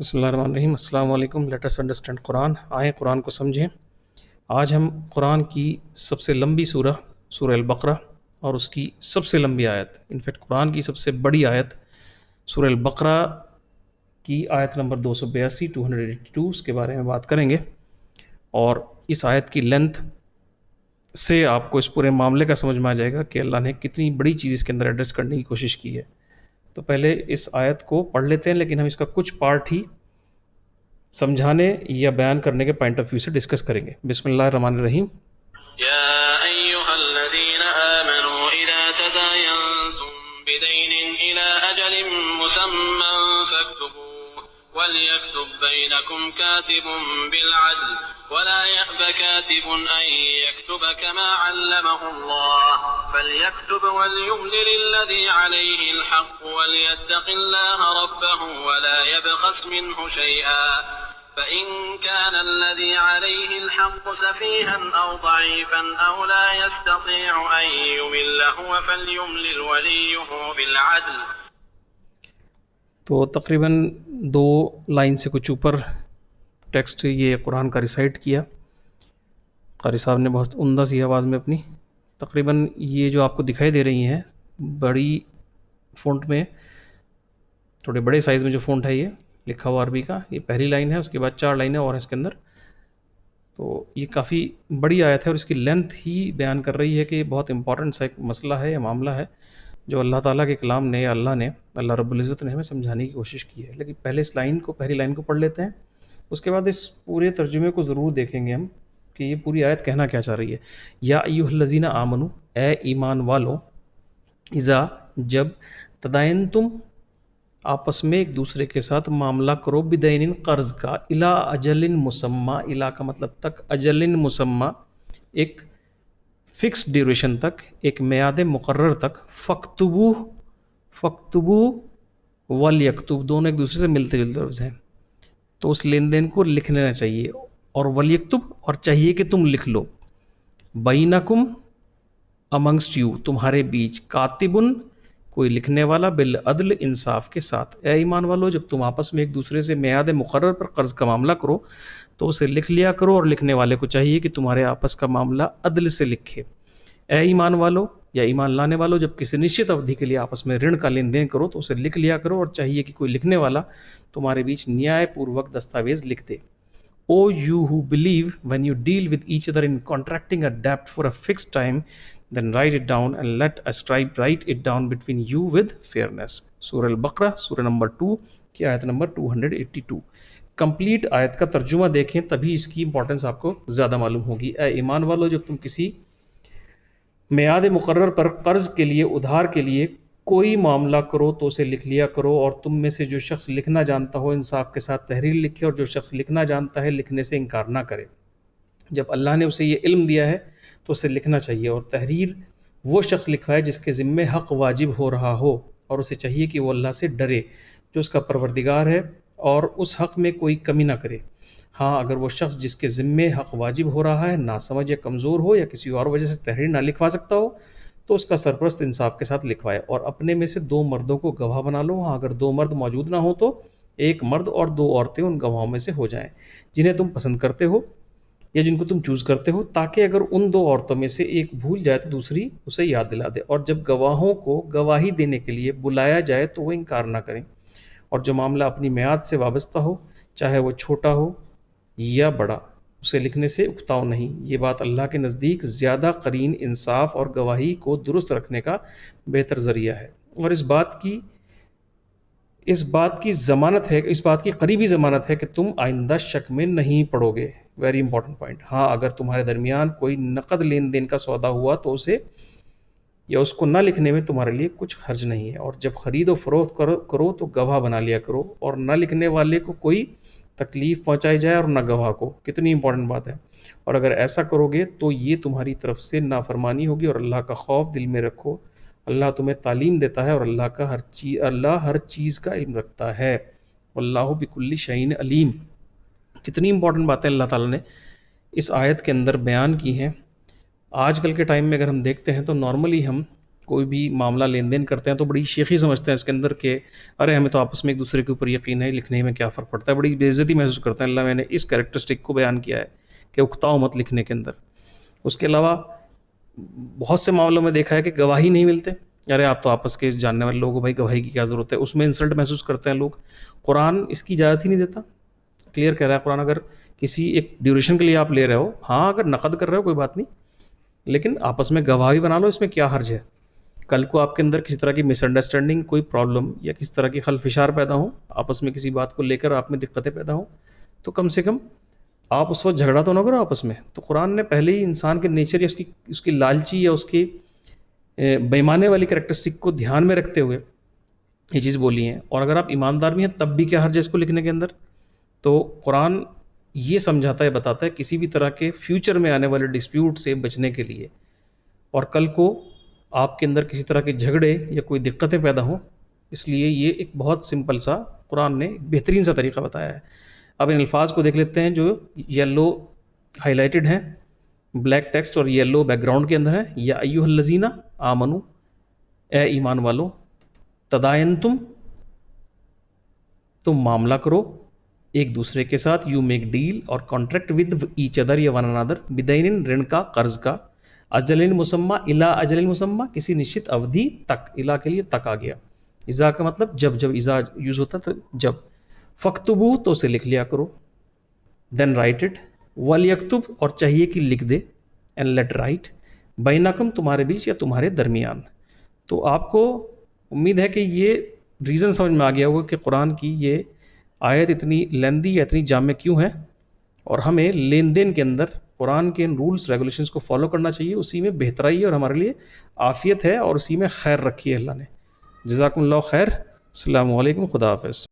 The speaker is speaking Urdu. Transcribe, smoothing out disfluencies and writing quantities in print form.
بسم اللہ الرحمن الرحیم۔ السلام علیکم۔ لیٹ اس انڈرسٹینڈ قرآن۔ آئیں قرآن کو سمجھیں۔ آج ہم قرآن کی سب سے لمبی سورہ سورہ البقرہ اور اس کی سب سے لمبی آیت، انفیکٹ قرآن کی سب سے بڑی آیت سورہ البقرہ کی آیت نمبر 282 282 اس کے بارے میں بات کریں گے، اور اس آیت کی لینتھ سے آپ کو اس پورے معاملے کا سمجھ میں آ جائے گا کہ اللہ نے کتنی بڑی چیز اس کے اندر ایڈریس کرنے کی کوشش کی ہے۔ تو پہلے اس آیت کو پڑھ لیتے ہیں، لیکن ہم اس کا کچھ پارٹ ہی سمجھانے یا بیان کرنے کے پوائنٹ آف ویو سے ڈسکس کریں گے۔ بسم اللہ الرحمن الرحیم۔ يا أيها الذين آمنوا إذا تداينتم بدين إلى أجل مسمى فاكتبوه وليكتب بينكم كاتب بالعدل ولا يأب كاتب أن يكتب كما علمه الله فليكتب وليملل الذي عليه الحق وليتق الله ربه ولا يبخس منه شيئا فإن كان الذي عليه الحق سفيها أو ضعيفا أو لا يستطيع أن يمل هو فليملل وليه بالعدل۔ تو تقریباً 2 لائن سے کچھ اوپر ٹیکسٹ یہ قرآن کا ریسائٹ کیا قاری صاحب نے بہت عمدہ سی آواز میں اپنی۔ تقریباً یہ جو آپ کو دکھائی دے رہی ہیں بڑی فونٹ میں، تھوڑے بڑے سائز میں جو فونٹ ہے یہ لکھا ہوا عربی کا، یہ پہلی لائن ہے، اس کے بعد 4 لائنیں اور ہیں اس کے اندر۔ تو یہ کافی بڑی آیت ہے اور اس کی لینتھ ہی بیان کر رہی ہے کہ یہ بہت امپورٹنٹ سا ایک مسئلہ ہے یا معاملہ ہے جو اللہ تعالیٰ کے کلام نے، اللہ رب العزت نے ہمیں سمجھانے کی کوشش کی ہے۔ لیکن پہلے اس پہلی لائن کو پڑھ لیتے ہیں، اس کے بعد اس پورے ترجمے کو ضرور دیکھیں گے ہم کہ یہ پوری آیت کہنا کیا چاہ رہی ہے۔ یا ایھا الذین آمنو، اے ایمان والو، اذا جب، تداینتم آپس میں ایک دوسرے کے ساتھ معاملہ کرو، بدین قرض کا، الی اجل مسمی، الی کا مطلب تک، اجل مسمی ایک فکس ڈیوریشن تک، ایک میعاد مقرر تک، فاکتبو ولیکتب، دونوں ایک دوسرے سے ملتے جلتے لفظ ہیں، تو اس لین دین کو لکھ لینا چاہیے، اور ولیکتب اور چاہیے کہ تم لکھ لو، بینکم امنگسٹ یو تمہارے بیچ، کاتبن کوئی لکھنے والا، بالعدل انصاف کے ساتھ۔ اے ایمان والو، جب تم آپس میں ایک دوسرے سے میعاد مقرر پر قرض کا معاملہ کرو تو اسے لکھ لیا کرو، اور لکھنے والے کو چاہیے کہ تمہارے آپس کا معاملہ عدل سے لکھے۔ اے ایمان والو یا ایمان لانے والو، جب کسی نشچت اودھی کے لیے آپس میں رن کا لین دین کرو تو اسے لکھ لیا کرو، اور چاہیے کہ کوئی لکھنے والا تمہارے بیچ نیائے پوروک دستاویز لکھ دے۔ O you who believe, when you deal with each other in contracting a debt for a fixed time, then write it down and let a scribe write it down between you with fairness۔ سورہ البقرہ سورہ نمبر 2 کی آیت نمبر 282۔ کمپلیٹ آیت کا ترجمہ دیکھیں تبھی اس کی امپورٹنس آپ کو زیادہ معلوم ہوگی۔ اے ایمان والو، جب تم کسی میعاد مقرر پر قرض کے لیے، ادھار کے لیے کوئی معاملہ کرو تو اسے لکھ لیا کرو، اور تم میں سے جو شخص لکھنا جانتا ہو انصاف کے ساتھ تحریر لکھے، اور جو شخص لکھنا جانتا ہے لکھنے سے انکار نہ کرے۔ جب اللہ نے اسے یہ علم دیا ہے تو اسے لکھنا چاہیے، اور تحریر وہ شخص لکھوائے جس کے ذمے حق واجب ہو رہا ہو، اور اسے چاہیے کہ وہ اللہ سے ڈرے جو اس کا پروردگار ہے، اور اس حق میں کوئی کمی نہ کرے۔ ہاں، اگر وہ شخص جس کے ذمے حق واجب ہو رہا ہے ناسمجھ یا کمزور ہو، یا کسی اور وجہ سے تحریر نہ لکھوا سکتا ہو، تو اس کا سرپرست انصاف کے ساتھ لکھوائے، اور اپنے میں سے 2 مردوں کو گواہ بنا لو۔ ہاں، اگر 2 مرد موجود نہ ہوں تو 1 مرد اور 2 عورتیں ان گواہوں میں سے ہو جائیں جنہیں تم پسند کرتے ہو یا جن کو تم چوز کرتے ہو، تاکہ اگر ان 2 عورتوں میں سے ایک بھول جائے تو دوسری اسے یاد دلا دے، اور جب گواہوں کو گواہی دینے کے لیے بلایا جائے تو وہ انکار نہ کریں، اور جو معاملہ اپنی میعاد سے وابستہ ہو، چاہے وہ چھوٹا ہو یا بڑا، اسے لکھنے سے اکتاؤ نہیں۔ یہ بات اللہ کے نزدیک زیادہ قرین، انصاف اور گواہی کو درست رکھنے کا بہتر ذریعہ ہے، اور اس بات کی ضمانت ہے، اس بات کی قریبی ضمانت ہے کہ تم آئندہ شک میں نہیں پڑو گے۔ Very important point. ہاں، اگر تمہارے درمیان کوئی نقد لین دین کا سودا ہوا تو اسے یا اس کو نہ لکھنے میں تمہارے لیے کچھ حرج نہیں ہے، اور جب خرید و فروخت کرو تو گواہ بنا لیا کرو، اور نہ لکھنے والے کو کوئی تکلیف پہنچائی جائے اور نہ گواہ کو۔ کتنی امپورٹنٹ بات ہے۔ اور اگر ایسا کرو گے تو یہ تمہاری طرف سے نافرمانی ہوگی، اور اللہ کا خوف دل میں رکھو، اللہ تمہیں تعلیم دیتا ہے، اور اللہ ہر چیز کا علم رکھتا ہے، واللہ بکل شیء علیم۔ کتنی امپورٹنٹ باتیں اللہ تعالیٰ نے اس آیت کے اندر بیان کی ہیں۔ آج کل کے ٹائم میں اگر ہم دیکھتے ہیں تو نارملی ہم کوئی بھی معاملہ لین دین کرتے ہیں تو بڑی شیخی سمجھتے ہیں اس کے اندر کہ ارے ہمیں تو آپس میں ایک دوسرے کے اوپر یقین ہے، لکھنے میں کیا فرق پڑتا ہے، بڑی بے عزتی محسوس کرتے ہیں. اللہ میں نے اس کریکٹرسٹک کو بیان کیا ہے کہ اکتاؤ مت لکھنے کے اندر. اس کے علاوہ بہت سے معاملوں میں دیکھا ہے کہ گواہی نہیں ملتے، ارے آپ تو آپس کے جاننے والے لوگ ہو، بھائی گواہی کی کیا ضرورت ہے، اس میں انسلٹ محسوس کرتے ہیں لوگ. قرآن اس کی اجازت ہی نہیں دیتا. کلیئر کہہ رہا ہے قرآن، اگر کسی ایک ڈیوریشن کے لیے آپ لے رہے ہو، ہاں اگر نقد کر رہے ہو کوئی بات نہیں، لیکن آپس میں گواہی بنا لو، اس میں کیا حرج ہے. کل کو آپ کے اندر کسی طرح کی مس انڈرسٹینڈنگ، کوئی پرابلم یا کسی طرح کی خلفشار پیدا ہو، آپس میں کسی بات کو لے کر آپ میں دقتیں پیدا ہوں، تو کم سے کم آپ اس وقت جھگڑا تو نہ کرو آپس میں. تو قرآن نے پہلے ہی انسان کے نیچر یا اس کی لالچی یا اس کی بےمانے والی کریکٹرسٹک کو دھیان میں رکھتے ہوئے یہ چیز بولی ہیں. اور اگر آپ ایماندار بھی ہیں تب بھی کیا حرج ہے اس کو لکھنے کے اندر. تو قرآن یہ سمجھاتا ہے، بتاتا ہے کسی بھی طرح کے فیوچر میں آنے والے ڈسپیوٹ سے بچنے کے لیے، اور کل کو آپ کے اندر کسی طرح کے جھگڑے یا کوئی دقتیں پیدا ہوں، اس لیے یہ ایک بہت سمپل سا قرآن نے بہترین سا طریقہ بتایا ہے. اب ان الفاظ کو دیکھ لیتے ہیں جو یلو ہائی لائٹڈ ہیں، بلیک ٹیکسٹ اور یلو بیک گراؤنڈ کے اندر ہیں. یا ایھا الذین آمنو، اے ایمان والو، تداینتم، تم معاملہ کرو ایک دوسرے کے ساتھ، یو میک ڈیل اور کانٹریکٹ ود ایچ ادر یا ون انادر، بدین رن کا، قرض کا، اجل مسمى الا اجل مسمى، کسی نشچت اودھی تک، الا کے لیے تک آ گیا. اذا کا مطلب جب، جب اذا یوز ہوتا ہے تو جب. فاکتبوا تو اسے لکھ لیا کرو، دین رائٹ اٹ، ولیکتب اور چاہیے کہ لکھ دے، اینڈ لیٹ رائٹ، بینکم تمہارے بیچ یا تمہارے درمیان. تو آپ کو امید ہے کہ یہ ریزن سمجھ میں آ گیا ہوگا کہ قرآن کی یہ آیت اتنی لیندی یا اتنی جامع کیوں ہے، اور ہمیں لین دین کے اندر قرآن کے ان رولز ریگولیشنز کو فالو کرنا چاہیے. اسی میں بہترائی ہے اور ہمارے لیے عافیت ہے، اور اسی میں خیر رکھی ہے اللہ نے. جزاکم اللہ خیر. السلام علیکم. خدا حافظ.